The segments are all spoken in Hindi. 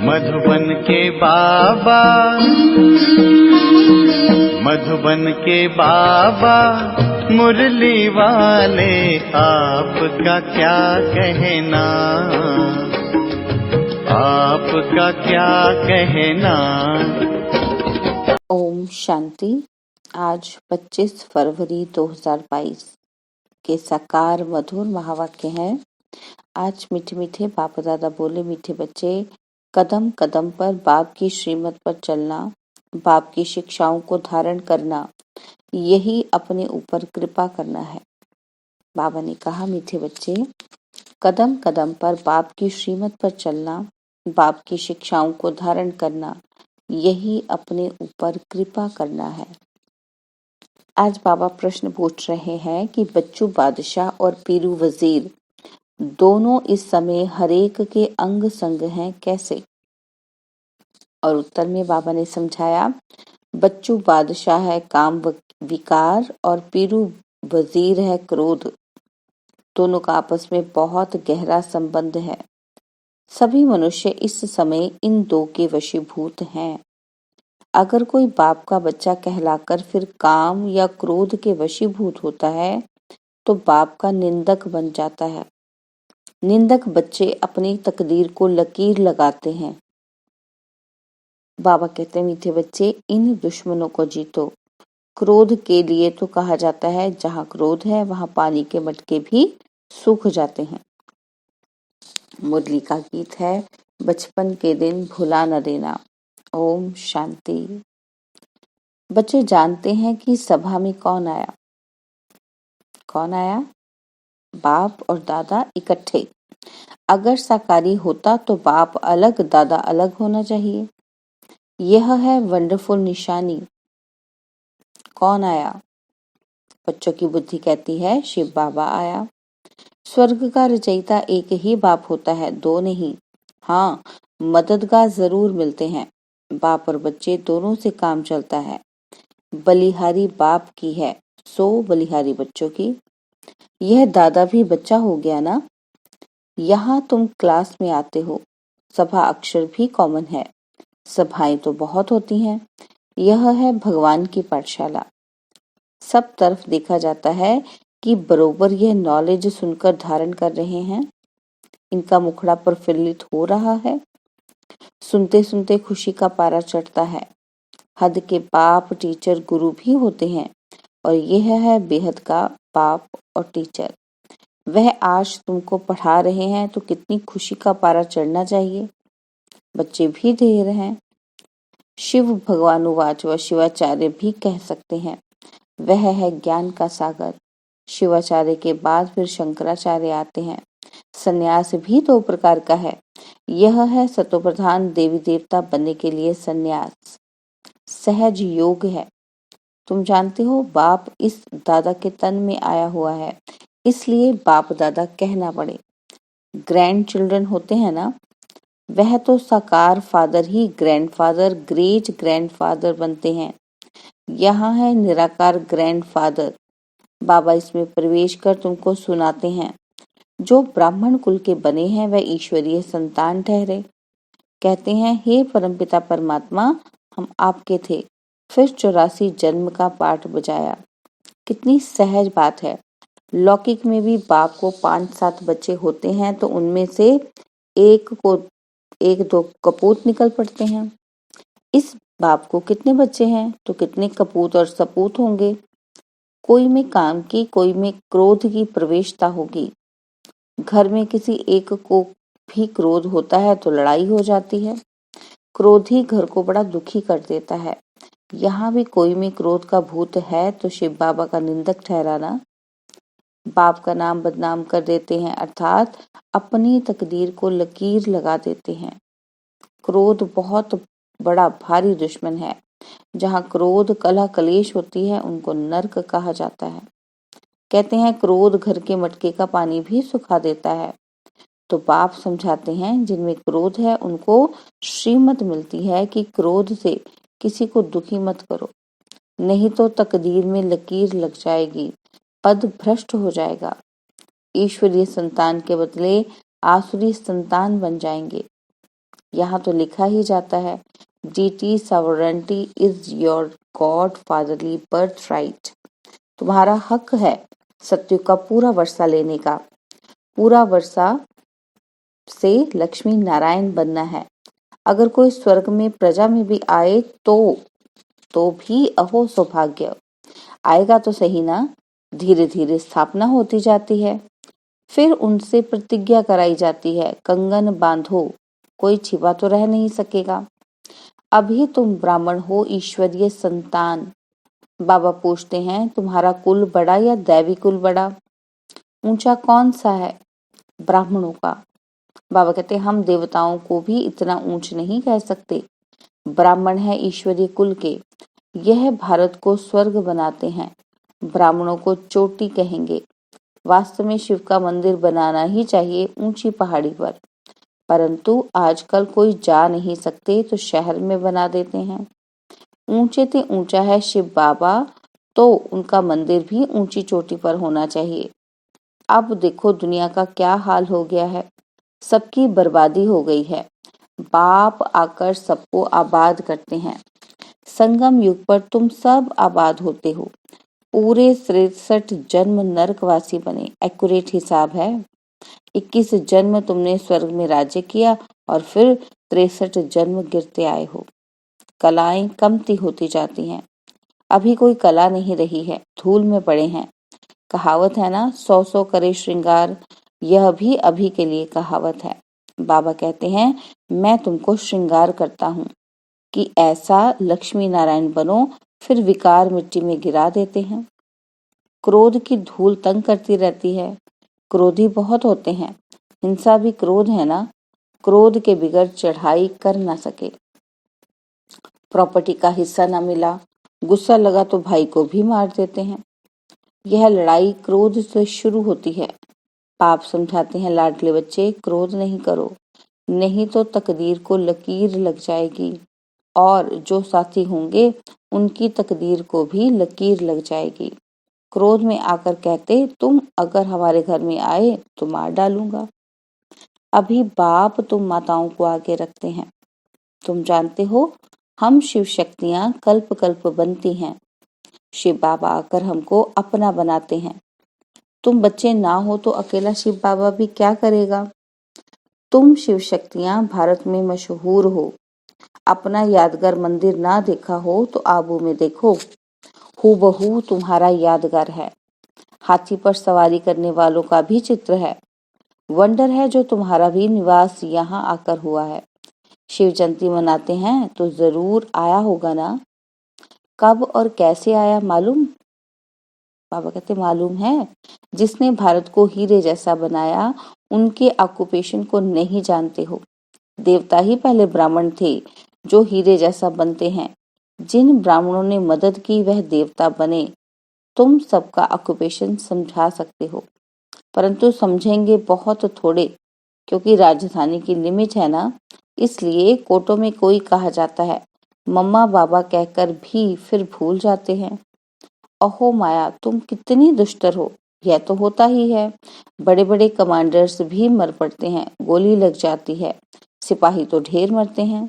मधुबन के बाबा, मधुबन के बाबा मुरली वाले, आपका क्या कहना, आपका क्या कहना। ओम शांति। आज 25 फरवरी 2022 के साकार मधुर महावाक्य हैं। आज मीठे मीठे बाप दादा बोले, मीठे बच्चे, कदम कदम पर बाप की श्रीमत पर चलना, बाप की शिक्षाओं को धारण करना, यही अपने ऊपर कृपा करना है। बाबा ने कहा, मीठे बच्चे, कदम कदम पर बाप की श्रीमत पर चलना, बाप की शिक्षाओं को धारण करना, यही अपने ऊपर कृपा करना है। आज बाबा प्रश्न पूछ रहे हैं कि बच्चू बादशाह और पीरू वजीर दोनों इस समय हरेक के अंग संग हैं, कैसे? और उत्तर में बाबा ने समझाया, बच्चू बादशाह है काम विकार और पीरू वजीर है क्रोध। दोनों का आपस में बहुत गहरा संबंध है। सभी मनुष्य इस समय इन दो के वशीभूत हैं। अगर कोई बाप का बच्चा कहलाकर फिर काम या क्रोध के वशीभूत होता है तो बाप का निंदक बन जाता है। निंदक बच्चे अपनी तकदीर को लकीर लगाते हैं। बाबा कहते हैं, मीठे बच्चे, इन दुश्मनों को जीतो। क्रोध के लिए तो कहा जाता है, जहाँ क्रोध है वहाँ पानी के मटके भी सूख जाते हैं। मुरली का गीत है, बचपन के दिन भुला न देना। ओम शांति। बच्चे जानते हैं कि सभा में कौन आया? कौन आया? बाप और दादा इकट्ठे। अगर साकारी होता तो बाप अलग, दादा अलग होना चाहिए। यह है वंडरफुल निशानी। कौन आया? बच्चों की बुद्धि कहती है, शिव बाबा आया। स्वर्ग का रचयिता एक ही बाप होता है, दो नहीं। हाँ, मददगार जरूर मिलते हैं। बाप और बच्चे दोनों से काम चलता है। बलिहारी बाप की है, सो बलिहारी बच्चों की। यह दादा भी बच्चा हो गया ना। यहाँ तुम क्लास में आते हो, सभा अक्षर भी कॉमन है। सभाएं तो बहुत होती हैं। यह है भगवान की पाठशाला। सब तरफ देखा जाता है कि बरोबर यह नॉलेज सुनकर धारण कर रहे हैं। इनका मुखड़ा प्रफुल्लित हो रहा है। सुनते सुनते खुशी का पारा चढ़ता है। हद के बाप टीचर गुरु भी होते हैं और यह है बेहद का बाप और टीचर। वह आज तुमको पढ़ा रहे हैं तो कितनी खुशी का पारा चढ़ना चाहिए। बच्चे भी ढेर हैं। शिव भगवानुवाच व शिवाचार्य भी कह सकते हैं। वह है ज्ञान का सागर। शिवाचार्य के बाद फिर शंकराचार्य आते हैं। संन्यास भी दो प्रकार का है। यह है सतोप्रधान देवी देवता बनने के लिए संन्यास। सहज योग है। तुम जानते हो, बाप इस दादा के तन में आया हुआ है, इसलिए बाप दादा कहना पड़े। ग्रैंड चिल्ड्रन होते हैं ना, वह तो साकार फादर ही ग्रैंडफादर, ग्रेट ग्रैंडफादर बनते हैं। यहाँ है निराकार ग्रैंडफादर। बाबा इसमें प्रवेश कर तुमको सुनाते हैं। जो ब्राह्मण कुल के बने हैं वह ईश्वरीय संतान ठहरे। कहते हैं, हे परमपिता परमात्मा, हम आपके थे, फिर 84 जन्म का पाठ बजाया। कितनी सहज बात है। लौकिक में भी बाप को 5-7 बच्चे होते हैं तो उनमें से एक दो कपूत निकल पड़ते हैं। इस बाप को कितने बच्चे हैं तो कितने कपूत और सपूत होंगे। कोई में काम की, कोई में क्रोध की प्रवेशता होगी। घर में किसी एक को भी क्रोध होता है तो लड़ाई हो जाती है। क्रोध ही घर को बड़ा दुखी कर देता है। यहाँ भी कोई में क्रोध का भूत है तो शिव बाबा का निंदक ठहराना। बाप का नाम बदनाम कर देते हैं, अर्थात अपनी तकदीर को लकीर लगा देते हैं। क्रोध बहुत बड़ा भारी दुश्मन है। जहाँ क्रोध कलह कलेश होती है उनको नर्क कहा जाता है। कहते हैं, क्रोध घर के मटके का पानी भी सुखा देता है। तो बाप समझाते हैं, जिनमें क्रोध है उनको श्रीमत मिलती है कि क्रोध से किसी को दुखी मत करो, नहीं तो तकदीर में लकीर लग जाएगी, पद भ्रष्ट हो जाएगा। ईश्वरीय संतान के बदले आसुरी संतान बन जाएंगे। यहाँ तो लिखा ही जाता है, DT sovereignty is your god fatherly birth right. तुम्हारा हक है सत्य का पूरा वर्षा लेने का। पूरा वर्षा से लक्ष्मी नारायण बनना है। अगर कोई स्वर्ग में प्रजा में भी आए तो भी अहो सौभाग्य। आएगा तो सही ना। धीरे धीरे स्थापना होती जाती है। फिर उनसे प्रतिज्ञा कराई जाती है, कंगन बांधो, कोई छिपा तो रह नहीं सकेगा। अभी तुम ब्राह्मण हो, ईश्वरीय संतान। बाबा पूछते हैं, तुम्हारा कुल बड़ा या दैवी कुल बड़ा? ऊंचा कौन सा है? ब्राह्मणों का। बाबा कहते हैं, हम देवताओं को भी इतना ऊंच नहीं कह सकते। ब्राह्मण है ईश्वरीय कुल के। यह भारत को स्वर्ग बनाते हैं। ब्राह्मणों को चोटी कहेंगे। वास्तव में शिव का मंदिर बनाना ही चाहिए ऊंची पहाड़ी पर, परंतु आजकल कोई जा नहीं सकते तो शहर में बना देते हैं। ऊंचे से ऊंचा है शिव बाबा, तो उनका मंदिर भी ऊंची चोटी पर होना चाहिए। अब देखो दुनिया का क्या हाल हो गया है। सबकी बर्बादी हो गई है। बाप आकर सबको आबाद करते हैं। संगम युग पर तुम सब आबाद होते हो। पूरे 63 जन्म नरकवासी बने। एक्यूरेट हिसाब है। 21 जन्म तुमने स्वर्ग में राज्य किया और फिर 63 जन्म गिरते आए हो। कलाएं कमती होती जाती हैं। अभी कोई कला नहीं रही है, धूल में पड़े हैं। कहावत है ना, 100 करे श्रृंगार। यह भी अभी के लिए कहावत है। बाबा कहते हैं, मैं तुमको श्रृंगार करता हूँ कि ऐसा लक्ष्मी नारायण बनो। फिर विकार मिट्टी में गिरा देते हैं। क्रोध की धूल तंग करती रहती है। क्रोधी बहुत होते हैं। हिंसा भी क्रोध है ना। क्रोध के बिगड़ चढ़ाई कर ना सके। प्रॉपर्टी का हिस्सा ना मिला, गुस्सा लगा तो भाई को भी मार देते हैं। यह लड़ाई क्रोध से शुरू होती है। पाप समझाते हैं, लाडले बच्चे क्रोध नहीं करो, नहीं तो तकदीर को लकीर लग जाएगी, और जो साथी होंगे उनकी तकदीर को भी लकीर लग जाएगी। क्रोध में आकर कहते, तुम अगर हमारे घर में आए तो मार डालूंगा। अभी बाप तुम माताओं को आगे रखते हैं। तुम जानते हो, हम शिव शक्तियां कल्प कल्प बनती हैं। शिव बाबा आकर हमको अपना बनाते हैं। तुम बच्चे ना हो तो अकेला शिव बाबा भी क्या करेगा। तुम शिव शक्तियां भारत में मशहूर हो। अपना यादगार मंदिर ना देखा हो तो आबू में देखो, हूबहू तुम्हारा यादगार है। हाथी पर सवारी करने वालों का भी चित्र है। वंडर है जो तुम्हारा भी निवास यहाँ आकर हुआ है। शिव जयंती मनाते हैं तो जरूर आया होगा ना। कब और कैसे आया मालूम? बाबा कहते मालूम है। जिसने भारत को हीरे जैसा बनाया, उनके ऑक्यूपेशन को नहीं जानते हो। देवता ही पहले ब्राह्मण थे जो हीरे जैसा बनते हैं। जिन ब्राह्मणों ने मदद की वह देवता बने। तुम सबका ऑक्यूपेशन समझा सकते हो, परंतु समझेंगे बहुत थोड़े, क्योंकि राजधानी की लिमिट है ना। इसलिए कोटों में कोई कहा जाता है, मम्मा बाबा कहकर भी फिर भूल जाते हैं। अहो माया, तुम कितनी दुष्टर हो। यह तो होता ही है। बड़े बड़े कमांडर्स भी मर पड़ते हैं, गोली लग जाती है। सिपाही तो ढेर मरते हैं।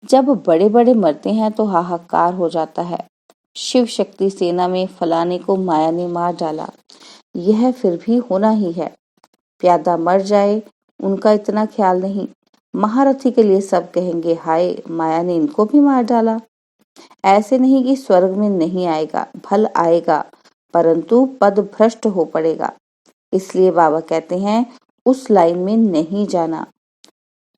जब बड़े बड़े मरते हैं तो हाहाकार हो जाता है। शिव शक्ति सेना में फलाने को माया ने मार डाला। यह फिर भी होना ही है। प्यादा मर जाए उनका इतना ख्याल नहीं। महारथी के लिए सब कहेंगे, हाय माया ने इनको भी मार डाला। ऐसे नहीं कि स्वर्ग में नहीं आएगा, भल आएगा, परंतु पद भ्रष्ट हो पड़ेगा। इसलिए बाबा कहते हैं, उस लाइन में नहीं जाना।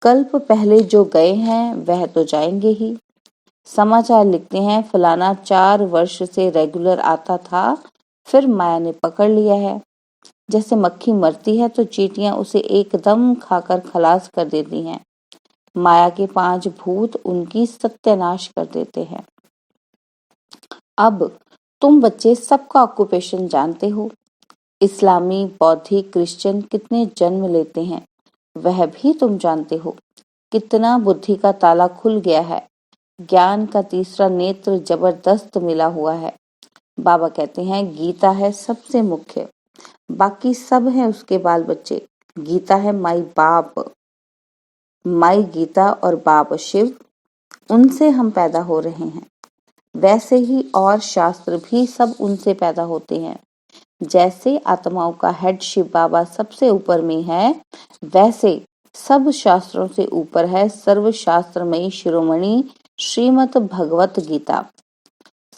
कल्प पहले जो गए हैं वह तो जाएंगे ही। समाचार लिखते हैं, फलाना 4 वर्ष से रेगुलर आता था, फिर माया ने पकड़ लिया है। जैसे मक्खी मरती है तो चींटियां उसे एकदम खाकर खलास कर देती हैं। माया के 5 भूत उनकी सत्यानाश कर देते हैं। अब तुम बच्चे सबका ऑक्यूपेशन जानते हो। इस्लामी, बौद्धिक, क्रिश्चियन कितने जन्म लेते हैं वह भी तुम जानते हो। कितना बुद्धि का ताला खुल गया है। ज्ञान का तीसरा नेत्र जबरदस्त मिला हुआ है। बाबा कहते हैं, गीता है सबसे मुख्य, बाकी सब है उसके बाल बच्चे। गीता है माई बाप। माई गीता और बाप शिव, उनसे हम पैदा हो रहे हैं। वैसे ही और शास्त्र भी सब उनसे पैदा होते हैं। जैसे आत्माओं का हेड शिव बाबा सबसे ऊपर में है, वैसे सब शास्त्रों से ऊपर है सर्व शास्त्रमयी शिरोमणि श्रीमद् भगवत गीता।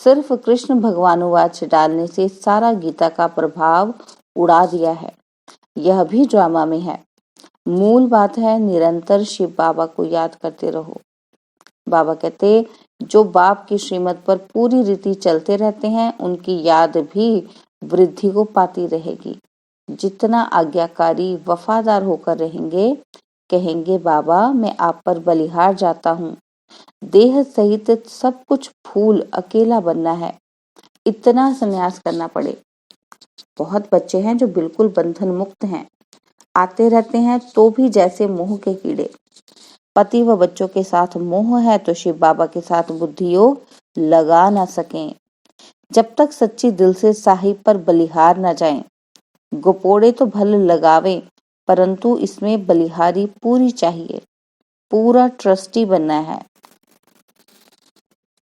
सिर्फ कृष्ण भगवानुवाच डालने से सारा गीता का प्रभाव उड़ा दिया है। यह भी ड्रामा में है। मूल बात है निरंतर शिव बाबा को याद करते रहो। बाबा कहते जो बाप की श्रीमत पर पूरी रीति चलते रहते हैं, उनकी याद भी वृद्धि को पाती रहेगी। जितना आज्ञाकारी वफादार होकर रहेंगे, कहेंगे बाबा मैं आप पर बलिहार जाता हूँ, देह सहित सब कुछ फूल अकेला बनना है, इतना संन्यास करना पड़े। बहुत बच्चे हैं जो बिल्कुल बंधन मुक्त हैं, आते रहते हैं तो भी जैसे मोह के कीड़े। पति व बच्चों के साथ मोह है तो शिव बाबा के साथ बुद्धि योग लगा ना सकें। जब तक सच्ची दिल से साहिब पर बलिहार न जाएं, गोपोड़े तो भले लगावे, परंतु इसमें बलिहारी पूरी चाहिए, पूरा ट्रस्टी बनना है।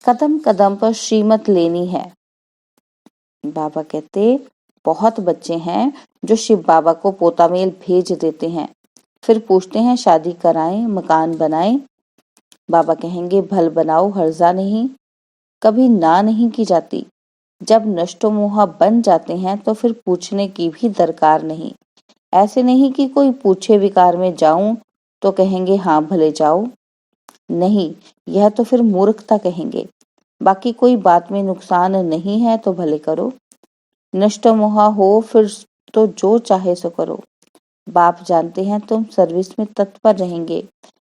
कदम कदम पर श्रीमत लेनी है। बाबा कहते बहुत बच्चे हैं जो शिव बाबा को पोता मेल भेज देते हैं, फिर पूछते हैं शादी कराएं, मकान बनाएं। बाबा कहेंगे भल बनाओ, हर्जा नहीं, कभी ना नहीं की जाती। जब नष्टो मोहा बन जाते हैं तो फिर पूछने की भी दरकार नहीं। ऐसे नहीं कि कोई पूछे विकार में जाऊं तो कहेंगे हाँ भले जाओ, नहीं, यह तो फिर मूर्खता कहेंगे। बाकी कोई बात में नुकसान नहीं है तो भले करो, नष्ट मोहा हो फिर तो जो चाहे सो करो। बाप जानते हैं तुम सर्विस में तत्पर रहेंगे,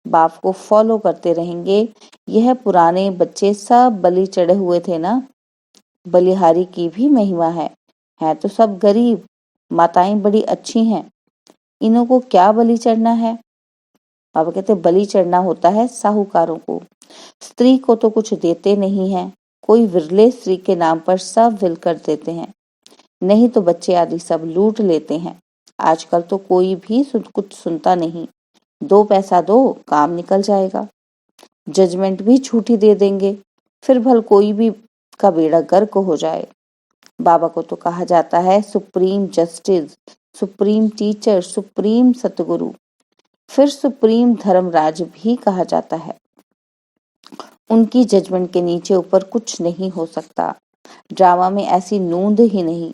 बाप को फॉलो करते रहेंगे। यह पुराने बच्चे सब बलि चढ़े हुए थे ना, बलिहारी की भी महिमा है तो सब गरीब, माताएं बड़ी अच्छी हैं, इन्हों को क्या बलि चढ़ना है। बाबा कहते बलि चढ़ना होता है साहूकारों को, स्त्री को तो कुछ देते नहीं है, कोई विरले स्त्री के नाम पर सब विल कर देते हैं, नहीं तो बच्चे आदि सब लूट लेते हैं। आजकल तो कोई भी कुछ सुनता नहीं, 2 पैसा दो काम निकल जाएगा, जजमेंट भी झूठी दे देंगे, फिर भल कोई भी का बेड़ा गर्क हो जाए। बाबा को तो कहा जाता है supreme justice, supreme teacher, supreme सतगुरु, फिर सुप्रीम धर्मराज भी कहा जाता है। उनकी जजमेंट के नीचे ऊपर कुछ नहीं हो सकता। ड्रामा में ऐसी नूंद ही नहीं।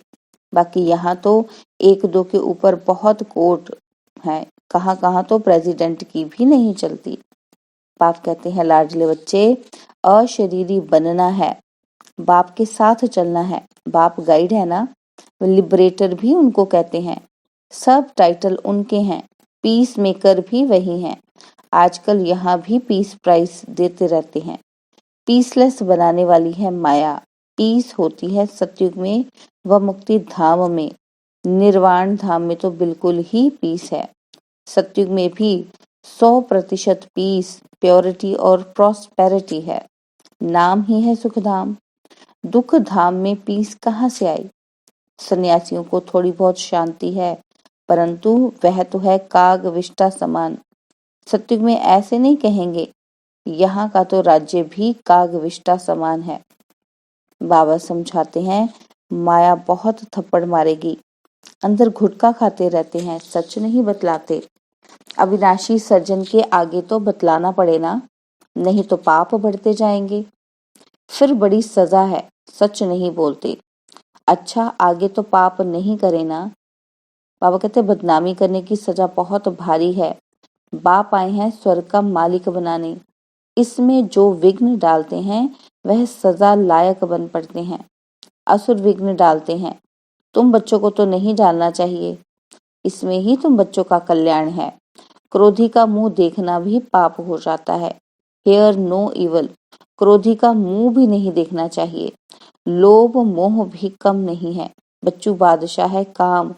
बाकी यहाँ तो 1-2 के ऊपर बहुत कोर्ट है, कहाँ कहाँ तो प्रेसिडेंट की भी नहीं चलती। बाप कहते हैं लाडले बच्चे, अशरीरी बनना है, बाप के साथ चलना है। बाप गाइड है ना, लिबरेटर भी उनको कहते हैं, सब टाइटल उनके हैं, पीस मेकर भी वही हैं। आजकल यहाँ भी पीस प्राइज देते रहते हैं। पीसलेस बनाने वाली है माया, पीस होती है सतयुग में व मुक्ति धाम में, निर्वाण धाम में तो बिल्कुल ही पीस है। सतयुग में भी 100% पीस, प्योरिटी और प्रॉस्पेरिटी है, नाम ही है सुखधाम। दुख धाम में पीस कहाँ से आई। सन्यासियों को थोड़ी बहुत शांति है, परंतु वह तो है काग विष्टा समान। सतयुग में ऐसे नहीं कहेंगे, यहाँ का तो राज्य भी काग विष्टा समान है। बाबा समझाते हैं माया बहुत थप्पड़ मारेगी, अंदर घुटका खाते रहते हैं, सच नहीं बतलाते। अविनाशी सर्जन के आगे तो बतलाना पड़े ना, नहीं तो पाप बढ़ते जाएंगे, फिर बड़ी सजा है, सच नहीं बोलते। अच्छा आगे तो पाप नहीं करे ना। बाबा कहते बदनामी करने की सजा बहुत भारी है। बाप आए हैं स्वर्ग का मालिक बनाने, इसमें जो विघ्न डालते हैं वह सजा लायक बन पड़ते हैं। असुर विघ्न डालते हैं, तुम बच्चों को तो नहीं डालना चाहिए, इसमें ही तुम बच्चों का कल्याण है। क्रोधी का मुंह देखना भी पाप हो जाता है। हेयर नो इवल, क्रोधी का मुंह भी नहीं देखना चाहिए। लोभ मोह भी कम नहीं है। बच्चू बादशाह है काम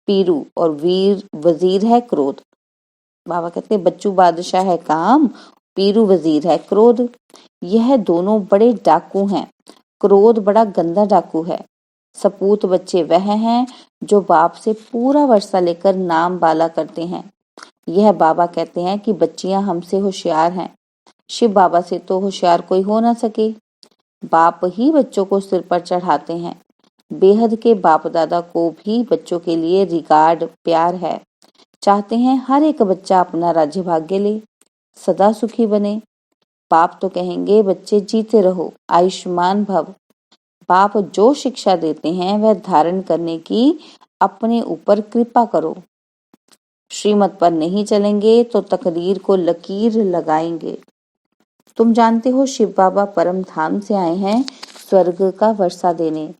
पीरू और वीर वजीर है क्रोध। बाबा कहते हैं बच्चू बादशाह है काम, पीरू वजीर है क्रोध। यह दोनों बड़े डाकू हैं। क्रोध बड़ा गंदा डाकू है। सपूत बच्चे वह हैं जो बाप से पूरा वर्षा लेकर नाम बाला करते हैं। यह बाबा कहते हैं कि बच्चियां हमसे होशियार हैं, शिव बाबा से तो होशियार कोई हो ना सके। बाप ही बच्चों को सिर पर चढ़ाते हैं। बेहद के बाप दादा को भी बच्चों के लिए रिगार्ड, प्यार है। चाहते हैं हर एक बच्चा अपना राज्य भाग्य ले, सदा सुखी बने। बाप तो कहेंगे बच्चे जीते रहो, आयुष्मान भव। बाप जो शिक्षा देते हैं वह धारण करने की अपने ऊपर कृपा करो। श्रीमत पर नहीं चलेंगे तो तकदीर को लकीर लगाएंगे। तुम जानते हो शिव बाबा परम धाम से आए हैं स्वर्ग का वर्षा देने।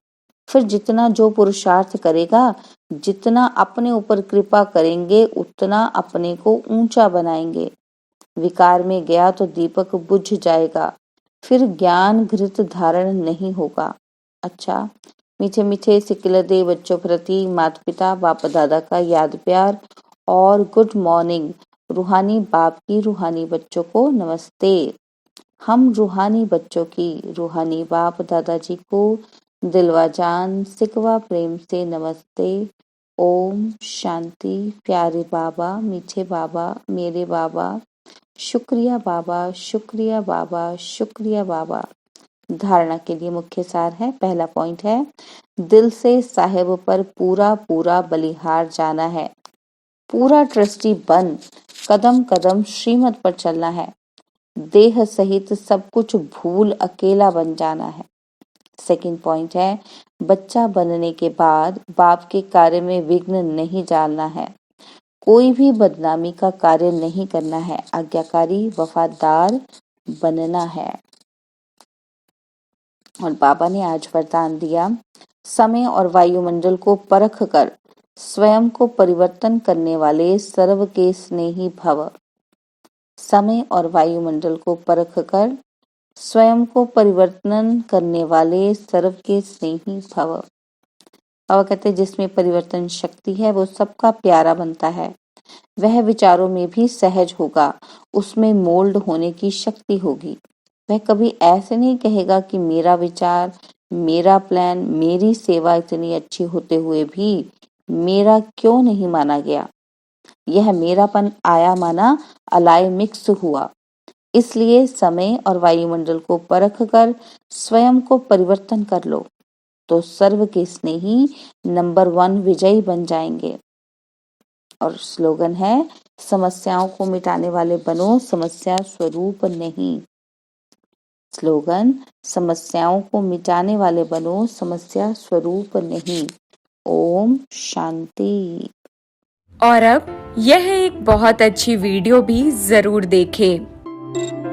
फिर जितना जो पुरुषार्थ करेगा, जितना अपने ऊपर कृपा करेंगे, उतना अपने को ऊंचा बनाएंगे। विकार में गया तो दीपक बुझ जाएगा, फिर ज्ञान घृत धारण नहीं होगा। अच्छा, मीठे मीठे सिकिलदे बच्चों प्रति माता पिता बाप दादा का याद प्यार और गुड मॉर्निंग। रूहानी बाप की रूहानी बच्चों को नमस्ते। हम रूहानी बच्चों की रूहानी बाप दादाजी को दिलवा जान सिकवा प्रेम से नमस्ते। ओम शांति। प्यारे बाबा, मीठे बाबा, मेरे बाबा, शुक्रिया बाबा, शुक्रिया बाबा, शुक्रिया बाबा। धारणा के लिए मुख्य सार है। पहला पॉइंट है, दिल से साहिब पर पूरा पूरा बलिहार जाना है। पूरा ट्रस्टी बन कदम कदम श्रीमत पर चलना है। देह सहित सब कुछ भूल अकेला बन जाना है। सेकंड पॉइंट है, बच्चा बनने के बाद बाप के कार्य में विघ्न नहीं डालना है। कोई भी बदनामी का कार्य नहीं करना है। आज्ञाकारी वफादार बनना है। और बाबा ने आज वरदान दिया, समय और वायुमंडल को परख कर स्वयं को परिवर्तन करने वाले सर्व के स्नेही भव। समय और वायुमंडल को परख कर स्वयं को परिवर्तन करने वाले सर्व के स्नेही भव। बाबा कहते जिसमें परिवर्तन शक्ति है वो सबका प्यारा बनता है। वह विचारों में भी सहज होगा, उसमें मोल्ड होने की शक्ति होगी। वह कभी ऐसे नहीं कहेगा कि मेरा विचार, मेरा प्लान, मेरी सेवा इतनी अच्छी होते हुए भी मेरा क्यों नहीं माना गया। यह मेरापन आया माना अलाय मिक्स हुआ। इसलिए समय और वायुमंडल को परख कर स्वयं को परिवर्तन कर लो, तो सर्व के स्नेही नंबर 1 विजयी बन जाएंगे। और स्लोगन है, समस्याओं को मिटाने वाले बनो, समस्या स्वरूप नहीं। स्लोगन, समस्याओं को मिटाने वाले बनो, समस्या स्वरूप नहीं। ओम शांति। और अब यह एक बहुत अच्छी वीडियो भी जरूर देखें।